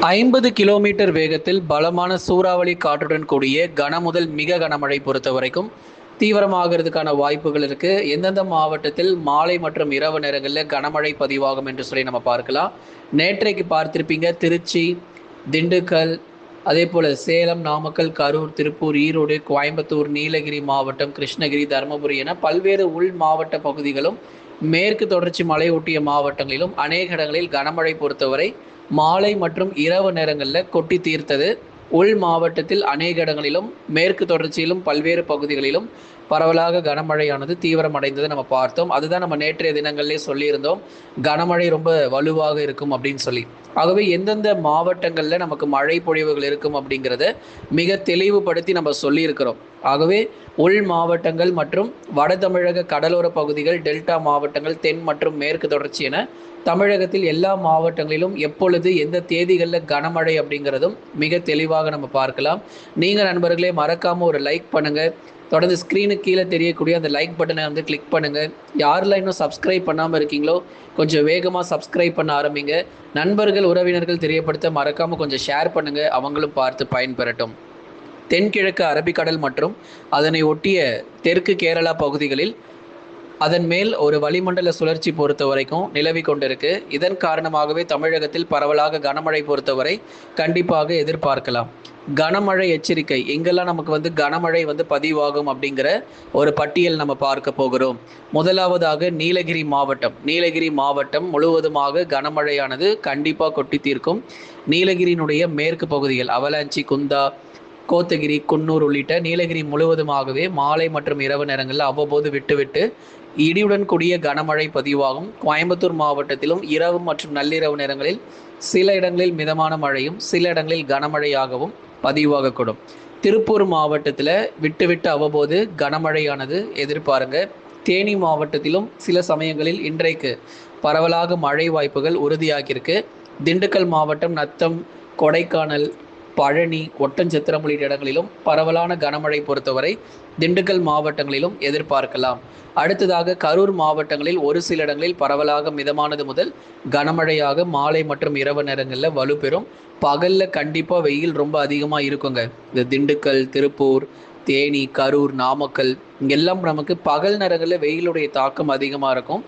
50 kilometre வேகத்தில் பலமான சூறாவளி காற்றுடன் கூடிய கன முதல் மிக கனமழை பொறுத்த வரைக்கும் தீவிரமாகிறதுக்கான வாய்ப்புகள் இருக்கு. எந்தெந்த மாவட்டத்தில் மாலை மற்றும் இரவு நேரங்களில் கனமழை பதிவாகும் என்று சொல்லி நம்ம பார்க்கலாம். நேற்றைக்கு பார்த்திருப்பீங்க, திருச்சி, திண்டுக்கல், அதே போல சேலம், நாமக்கல், கரூர், திருப்பூர், ஈரோடு, கோயம்புத்தூர், நீலகிரி மாவட்டம், கிருஷ்ணகிரி, தருமபுரி என பல்வேறு உள் மாவட்ட பகுதிகளும் மேற்கு தொடர்ச்சி மலை ஒட்டிய மாவட்டங்களிலும் அநேக இடங்களில் கனமழை பொறுத்தவரை மாலை மற்றும் இரவு நேரங்களில் கொட்டி தீர்த்தது. உள் மாவட்டத்தில் அநேக இடங்களிலும் மேற்கு தொடர்ச்சியிலும் பல்வேறு பகுதிகளிலும் பரவலாக கனமழையானது தீவிரமடைந்ததை நம்ம பார்த்தோம். அதுதான் நம்ம நேற்றைய தினங்கள்லேயே சொல்லியிருந்தோம், கனமழை ரொம்ப வலுவாக இருக்கும் அப்படின்னு சொல்லி. ஆகவே எந்தெந்த மாவட்டங்களில் நமக்கு மழை பொழிவுகள் இருக்கும் அப்படிங்கிறத மிக தெளிவுபடுத்தி நம்ம சொல்லியிருக்கிறோம். ஆகவே உள் மாவட்டங்கள் மற்றும் வட தமிழக கடலோர பகுதிகள், டெல்டா மாவட்டங்கள், தென் மற்றும் மேற்கு தொடர்ச்சி என தமிழகத்தில் எல்லா மாவட்டங்களிலும் எப்பொழுது எந்த தேதிகளில் கனமழை அப்படிங்கிறதும் மிக தெளிவாக நம்ம பார்க்கலாம். நீங்கள் நண்பர்களே மறக்காமல் ஒரு லைக் பண்ணுங்கள். தொடர்ந்து ஸ்க்ரீனுக்கு கீழே தெரியக்கூடிய அந்த லைக் பட்டனை வந்து கிளிக் பண்ணுங்கள். யாரெல்லாம் இன்னும் சப்ஸ்கிரைப் பண்ணாமல் இருக்கீங்களோ கொஞ்சம் வேகமாக சப்ஸ்கிரைப் பண்ண ஆரம்பிங்க. நண்பர்கள், உறவினர்கள் தெரியப்படுத்த மறக்காமல் கொஞ்சம் ஷேர் பண்ணுங்கள், அவங்களும் பார்த்து பயன்பெறட்டும். தென்கிழக்கு அரபிக்கடல் மற்றும் அதனை ஒட்டிய தெற்கு கேரளா பகுதிகளில் அதன் மேல் ஒரு வளிமண்டல சுழற்சி பொறுத்த வரைக்கும் நிலவி கொண்டிருக்கு. இதன் காரணமாகவே தமிழகத்தில் பரவலாக கனமழை பொறுத்தவரை கண்டிப்பாக எதிர்பார்க்கலாம். கனமழை எச்சரிக்கை எங்கெல்லாம் நமக்கு வந்து கனமழை வந்து பதிவாகும் அப்படிங்கிற ஒரு பட்டியல் நம்ம பார்க்க போகிறோம். முதலாவதாக நீலகிரி மாவட்டம் முழுவதுமாக கனமழையானது கண்டிப்பாக கொட்டி தீர்க்கும். நீலகிரியினுடைய மேற்கு பகுதிகள் அவலாஞ்சி, குந்தா, கோத்தகிரி, குன்னூர் உள்ளிட்ட நீலகிரி முழுவதுமாகவே மாலை மற்றும் இரவு நேரங்களில் அவ்வப்போது விட்டுவிட்டு இடியுடன் கூடிய கனமழை பதிவாகும். கோயம்புத்தூர் மாவட்டத்திலும் இரவு மற்றும் நள்ளிரவு நேரங்களில் சில இடங்களில் மிதமான மழையும் சில இடங்களில் கனமழையாகவும் பதிவாகக்கூடும். திருப்பூர் மாவட்டத்தில் விட்டு அவ்வப்போது கனமழையானது எதிர்பாருங்க. தேனி மாவட்டத்திலும் சில சமயங்களில் இன்றைக்கு பரவலாக மழை வாய்ப்புகள் உறுதியாகியிருக்கு. திண்டுக்கல் மாவட்டம் நத்தம், கொடைக்கானல், பழனி, ஒட்டஞ்சத்திரம் உள்ளிட்ட இடங்களிலும் பரவலான கனமழை பொறுத்தவரை திண்டுக்கல் மாவட்டங்களிலும் எதிர்பார்க்கலாம். அடுத்ததாக கரூர் மாவட்டங்களில் ஒரு சில இடங்களில் பரவலாக மிதமானது முதல் கனமழையாக மாலை மற்றும் இரவு நேரங்களில் வலுப்பெறும். பகலில் கண்டிப்பாக வெயில் ரொம்ப அதிகமாக இருக்குங்க. இந்த திண்டுக்கல், திருப்பூர், தேனி, கரூர், நாமக்கல் இங்கெல்லாம் நமக்கு பகல் நேரங்களில் வெயிலுடைய தாக்கம் அதிகமாக இருக்கும்.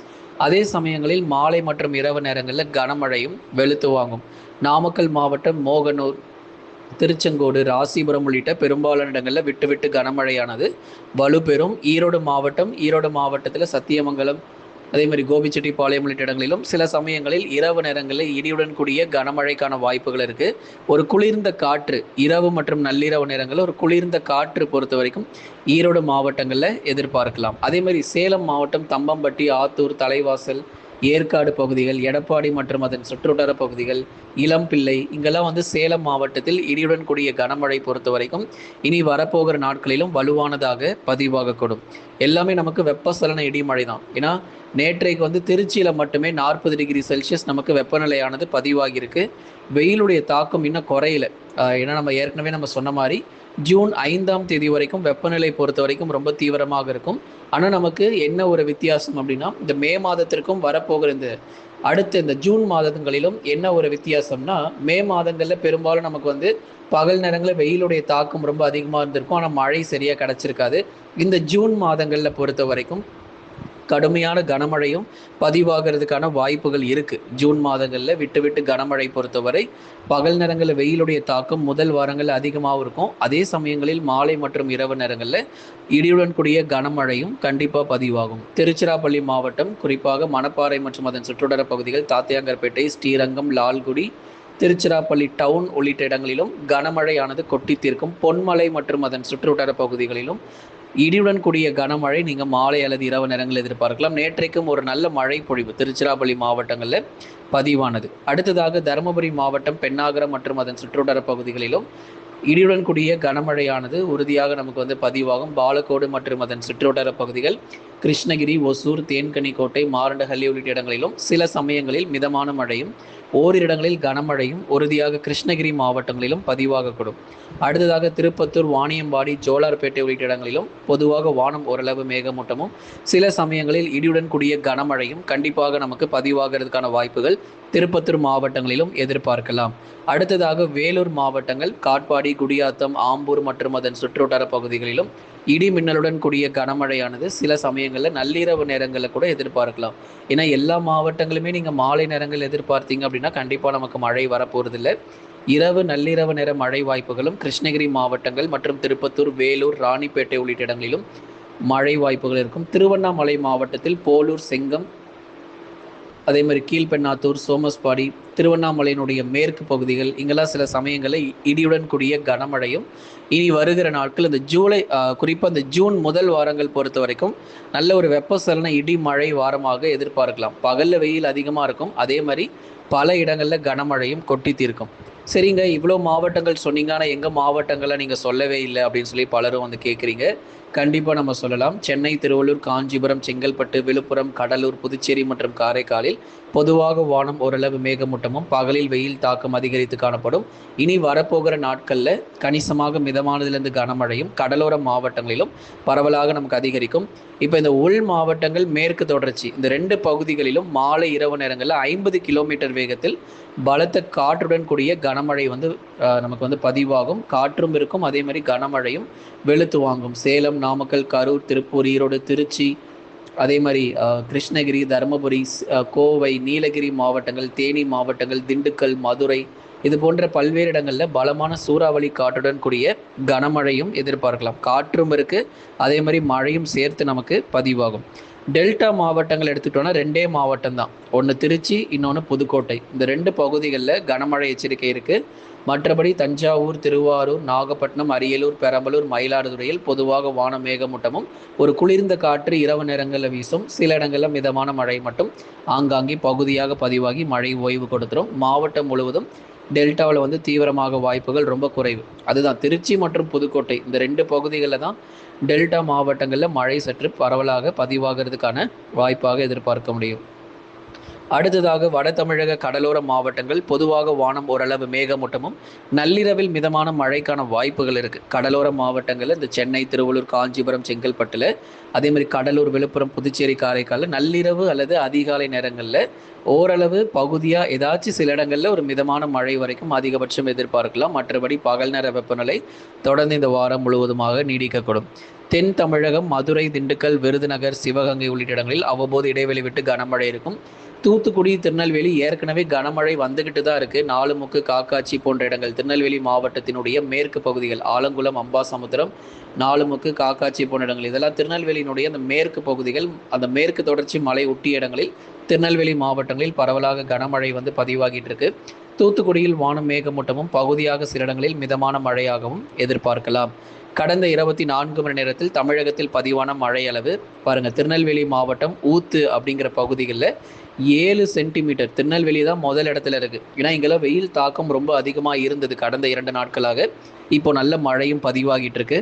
அதே சமயங்களில் மாலை மற்றும் இரவு நேரங்களில் கனமழையும் வெளுத்து வாங்கும். நாமக்கல் மாவட்டம் மோகனூர், திருச்செங்கோடு, ராசிபுரம் உள்ளிட்ட பெரும்பாலான இடங்களில் விட்டு கனமழையானது வலுப்பெறும். ஈரோடு மாவட்டத்தில் சத்தியமங்கலம், அதே மாதிரி கோபிச்செட்டிப்பாளையம் உள்ளிட்ட இடங்களிலும் சில சமயங்களில் இரவு நேரங்களில் இடியுடன் கூடிய கனமழைக்கான வாய்ப்புகள் இருக்குது. ஒரு குளிர்ந்த காற்று இரவு மற்றும் நள்ளிரவு நேரங்களில் ஒரு குளிர்ந்த காற்று பொறுத்த வரைக்கும் ஈரோடு மாவட்டங்களில் எதிர்பார்க்கலாம். அதே மாதிரி சேலம் மாவட்டம் தம்பம்பட்டி, ஆத்தூர், தலைவாசல், ஏற்காடு பகுதிகள், எடப்பாடி மற்றும் அதன் சுற்றுவட்டார பகுதிகள், இளம்பிள்ளை இங்கெல்லாம் வந்து சேலம் மாவட்டத்தில் இடியுடன் கூடிய கனமழை பொறுத்த வரைக்கும் இனி வரப்போகிற நாட்களிலும் வலுவானதாக பதிவாகக்கூடும். எல்லாமே நமக்கு வெப்பசலன இடிமழை தான். ஏன்னா நேற்றைக்கு வந்து திருச்சியில் மட்டுமே 40 டிகிரி செல்சியஸ் நமக்கு வெப்பநிலையானது பதிவாகியிருக்கு. வெயிலுடைய தாக்கம் இன்னும் குறையல. ஏன்னா நம்ம ஏற்கனவே நம்ம சொன்ன மாதிரி ஜூன் 5ஆம் தேதி வரைக்கும் வெப்பநிலை பொறுத்த வரைக்கும் ரொம்ப தீவிரமாக இருக்கும். ஆனால் நமக்கு என்ன ஒரு வித்தியாசம் அப்படின்னா, இந்த மே மாதத்திற்கும் வரப்போகிற அடுத்த இந்த ஜூன் மாதங்களிலும் என்ன ஒரு வித்தியாசம்னா, மே மாதங்களில் பெரும்பாலும் நமக்கு வந்து பகல் நேரங்களில் வெயிலுடைய தாக்கம் ரொம்ப அதிகமாக இருந்திருக்கும். ஆனால் மழை சரியாக கிடச்சிருக்காது. இந்த ஜூன் மாதங்களில் பொறுத்த வரைக்கும் கடுமையான கனமழையும் பதிவாகிறதுக்கான வாய்ப்புகள் இருக்குது. ஜூன் மாதங்களில் விட்டு கனமழை பொறுத்தவரை பகல் நேரங்களில் வெயிலுடைய தாக்கம் முதல் வாரங்களில் அதிகமாகவும் இருக்கும். அதே சமயங்களில் மாலை மற்றும் இரவு நேரங்களில் இடியுடன் கூடிய கனமழையும் கண்டிப்பாக பதிவாகும். திருச்சிராப்பள்ளி மாவட்டம், குறிப்பாக மணப்பாறை மற்றும் அதன் சுற்றுவட்டார பகுதிகள், தாத்தையாங்கர்பேட்டை, ஸ்ரீரங்கம், லால்குடி, திருச்சிராப்பள்ளி டவுன் உள்ளிட்ட இடங்களிலும் கனமழையானது கொட்டி தீர்க்கும். பொன்மலை மற்றும் அதன் சுற்றுவட்டார பகுதிகளிலும் இடியுடன் கூடிய கனமழை நீங்கள் மாலை அல்லது இரவு நேரங்களில் எதிர்பார்க்கலாம். நேற்றைக்கும் ஒரு நல்ல மழை பொழிவு திருச்சிராப்பள்ளி மாவட்டங்களில் பதிவானது. அடுத்ததாக தருமபுரி மாவட்டம், பெண்ணாகரம் மற்றும் அதன் சுற்றுவட்டார பகுதிகளிலும் இடியுடன் கூடிய கனமழையானது உறுதியாக நமக்கு வந்து பதிவாகும். பாலக்கோடு மற்றும் அதன் சுற்றுவட்டார பகுதிகள், கிருஷ்ணகிரி, ஒசூர், தேன்கனிக்கோட்டை, மாரண்டஹள்ளி உள்ளிட்ட இடங்களிலும் சில சமயங்களில் மிதமான மழையும் ஓரிரு இடங்களில் கனமழையும் உறுதியாக கிருஷ்ணகிரி மாவட்டங்களிலும் பதிவாகக்கூடும். அடுத்ததாக திருப்பத்தூர், வாணியம்பாடி, ஜோலார்பேட்டை உள்ளிட்ட இடங்களிலும் பொதுவாக வானம் ஓரளவு மேகமூட்டமும் சில சமயங்களில் இடியுடன் கூடிய கனமழையும் கண்டிப்பாக நமக்கு பதிவாகிறதுக்கான வாய்ப்புகள் திருப்பத்தூர் மாவட்டங்களிலும் எதிர்பார்க்கலாம். அடுத்ததாக வேலூர் மாவட்டங்கள் காட்பாடி, குடியாத்தம், ஆம்பூர் மற்றும் அதன் சுற்றுவட்டார பகுதிகளிலும் இடி மின்னலுடன் கூடிய கனமழையானது சில சமயங்களில் நள்ளிரவு நேரங்களில் கூட எதிர்பார்க்கலாம். ஏன்னா எல்லா மாவட்டங்களுமே நீங்கள் மாலை நேரங்கள் எதிர்பார்த்தீங்க அப்படின்னா கண்டிப்பாக நமக்கு மழை வரப்போறதில்லை. இரவு நள்ளிரவு நேர மழை வாய்ப்புகளும் கிருஷ்ணகிரி மாவட்டங்கள் மற்றும் திருப்பத்தூர், வேலூர், ராணிப்பேட்டை உள்ளிட்ட இடங்களிலும் மழை வாய்ப்புகள் இருக்கும். திருவண்ணாமலை மாவட்டத்தில் போலூர், செங்கம், அதே மாதிரி கீழ்பெண்ணாத்தூர், சோமஸ்பாடி, திருவண்ணாமலையினுடைய மேற்கு பகுதிகள் இங்கெல்லாம் சில சமயங்களில் இடியுடன் கூடிய கனமழையும் இனி வருகிற நாட்கள் இந்த குறிப்பாக இந்த ஜூன் முதல் வாரங்கள் பொறுத்த வரைக்கும் நல்ல ஒரு வெப்பசலன இடி மழை வாரமாக எதிர்பார்க்கலாம். பகலில் வெயில் அதிகமாக இருக்கும், அதே மாதிரி பல இடங்களில் கனமழையும் கொட்டி தீர்க்கும். சரிங்க, இவ்வளோ மாவட்டங்கள் சொன்னீங்க, ஆனால் எங்கள் மாவட்டங்களை நீங்கள் சொல்லவே இல்லை அப்படின்னு சொல்லி பலரும் வந்து கேட்குறீங்க. கண்டிப்பாக நம்ம சொல்லலாம். சென்னை, திருவள்ளூர், காஞ்சிபுரம், செங்கல்பட்டு, விழுப்புரம், கடலூர், புதுச்சேரி மற்றும் காரைக்காலில் பொதுவாக வானம் ஓரளவு மேகமூட்டமும் பகலில் வெயில் தாக்கம் அதிகரித்து காணப்படும். இனி வரப்போகிற நாட்களில் கணிசமாக மிதமானதிலிருந்து கனமழையும் கடலோர மாவட்டங்களிலும் பரவலாக நமக்கு அதிகரிக்கும். இப்போ இந்த உள் மாவட்டங்கள், மேற்கு தொடர்ச்சி இந்த 2 பகுதிகளிலும் மாலை இரவு நேரங்களில் 50 கிலோமீட்டர் வேகத்தில் பலத்த காற்றுடன் கூடிய கனமழை வந்து நமக்கு வந்து பதிவாகும். காற்றும் இருக்கும், அதே மாதிரி கனமழையும் வெளுத்து வாங்கும். சேலம், நாமக்கல், கரூர், திருப்பூர், ஈரோடு, திருச்சி, அதே மாதிரி கிருஷ்ணகிரி, தருமபுரி, கோவை, நீலகிரி மாவட்டங்கள், தேனி மாவட்டங்கள், திண்டுக்கல், மதுரை இது போன்ற பல்வேறு இடங்களில் பலமான சூறாவளி காற்றுடன் கூடிய கனமழையும் எதிர்பார்க்கலாம். காற்றும் இருக்குது, அதே மாதிரி மழையும் சேர்த்து நமக்கு பதிவாகும். டெல்டா மாவட்டங்கள் எடுத்துக்கிட்டோன்னா 2 மாவட்டம் தான், ஒன்று திருச்சி, இன்னொன்று புதுக்கோட்டை. இந்த 2 பகுதிகளில் கனமழை எச்சரிக்கை இருக்குது. மற்றபடி தஞ்சாவூர், திருவாரூர், நாகப்பட்டினம், அரியலூர், பெரம்பலூர், மயிலாடுதுறையில் பொதுவாக வான மேகமூட்டமும் ஒரு குளிர்ந்த காற்று இரவு நேரங்களில் வீசும். சில இடங்களில் மிதமான மழை மட்டும் ஆங்காங்கே பகுதியாக பதிவாகி மழை ஓய்வு கொடுத்துரும். மாவட்டம் முழுவதும் டெல்டாவில் வந்து தீவிரமாக வாய்ப்புகள் ரொம்ப குறைவு. அதுதான் திருச்சி மற்றும் புதுக்கோட்டை இந்த 2 பகுதிகளில் தான் டெல்டா மாவட்டங்களில் மழை சற்று பரவலாக பதிவாகிறதுக்கான வாய்ப்பாக எதிர்பார்க்க முடியும். அடுத்ததாக வட தமிழக கடலோர மாவட்டங்கள் பொதுவாக வானம் ஓரளவு மேகமூட்டமும் நள்ளிரவில் மிதமான மழைக்கான வாய்ப்புகள் இருக்குது. கடலோர மாவட்டங்களில் இந்த சென்னை, திருவள்ளூர், காஞ்சிபுரம், செங்கல்பட்டில், அதே மாதிரி கடலூர், விழுப்புரம், புதுச்சேரி, காரைக்காலில் நள்ளிரவு அல்லது அதிகாலை நேரங்களில் ஓரளவு பகுதியாக ஏதாச்சும் சில இடங்களில் ஒரு மிதமான மழை வரைக்கும் அதிகபட்சம் எதிர்பார்க்கலாம். மற்றபடி பகல் நேர வெப்பநிலை தொடர்ந்து இந்த வாரம் முழுவதுமாக நீடிக்கக்கூடும். தென் தமிழகம், மதுரை, திண்டுக்கல், விருதுநகர், சிவகங்கை உள்ளிட்ட இடங்களில் அவ்வப்போது இடைவெளி விட்டு கனமழை இருக்கும். தூத்துக்குடி, திருநெல்வேலி ஏற்கனவே கனமழை வந்துக்கிட்டு தான் இருக்குது. நாலுமுக்கு, காக்காட்சி போன்ற இடங்கள் திருநெல்வேலி மாவட்டத்தினுடைய மேற்கு பகுதிகள், ஆலங்குளம், அம்பாசமுத்திரம், நாலுமுக்கு, காக்காட்சி போன்ற இடங்கள் இதெல்லாம் திருநெல்வேலியினுடைய அந்த மேற்கு பகுதிகள். அந்த மேற்கு தொடர்ச்சி மலை ஒட்டிய இடங்களில் திருநெல்வேலி மாவட்டங்களில் பரவலாக கனமழை வந்து பதிவாகிட்டு இருக்கு. தூத்துக்குடியில் வானம் மேகமூட்டமும் பகுதியாக சில இடங்களில் மிதமான மழையாகவும் எதிர்பார்க்கலாம். கடந்த 24 மணி நேரத்தில் தமிழகத்தில் பதிவான மழை அளவு பாருங்கள். திருநெல்வேலி மாவட்டம் ஊத்து அப்படிங்கிற பகுதிகளில் 7 சென்டிமீட்டர். திருநெல்வேலி தான் முதல் இடத்துல இருக்குது. ஏன்னா இங்கெல்லாம் வெயில் தாக்கம் ரொம்ப அதிகமாக இருந்தது கடந்த 2 நாட்களாக. இப்போ நல்ல மழையும் பதிவாகிட்டு இருக்கு.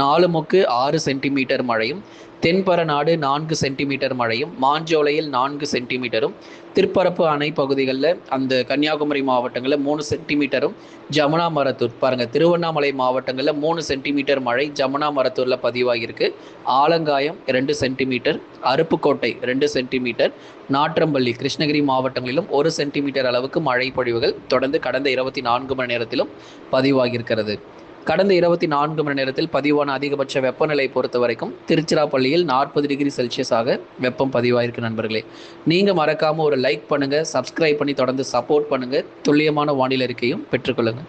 4 6 சென்டிமீட்டர் மழையும், தென்பரநாடு 4 சென்டிமீட்டர் மழையும், மாஞ்சோலையில் 4 சென்டிமீட்டரும், திருப்பரப்பு அணை பகுதிகளில் அந்த கன்னியாகுமரி மாவட்டங்களில் 3 சென்டிமீட்டரும், ஜமுனா மரத்தூர் பாருங்கள் திருவண்ணாமலை மாவட்டங்களில் 3 சென்டிமீட்டர் மழை ஜமுனா மரத்தூரில் பதிவாகியிருக்கு. ஆலங்காயம் 2 சென்டிமீட்டர், அருப்புக்கோட்டை 2 சென்டிமீட்டர், நாற்றம்பள்ளி கிருஷ்ணகிரி மாவட்டங்களிலும் 1 சென்டிமீட்டர் அளவுக்கு மழை பொழிவுகள் தொடர்ந்து கடந்த 24 மணி நேரத்திலும் பதிவாகியிருக்கிறது. கடந்த 24 மணி நேரத்தில் பதிவான அதிகபட்ச வெப்பநிலை பொறுத்த வரைக்கும் திருச்சிராப்பள்ளியில் 40 டிகிரி செல்சியஸாக வெப்பம் பதிவாயிருக்கு. நண்பர்களே, நீங்கள் மறக்காமல் ஒரு லைக் பண்ணுங்கள், சப்ஸ்கிரைப் பண்ணி தொடர்ந்து சப்போர்ட் பண்ணுங்கள். துல்லியமான வானிலை அறிக்கையும் பெற்றுக்கொள்ளுங்கள்.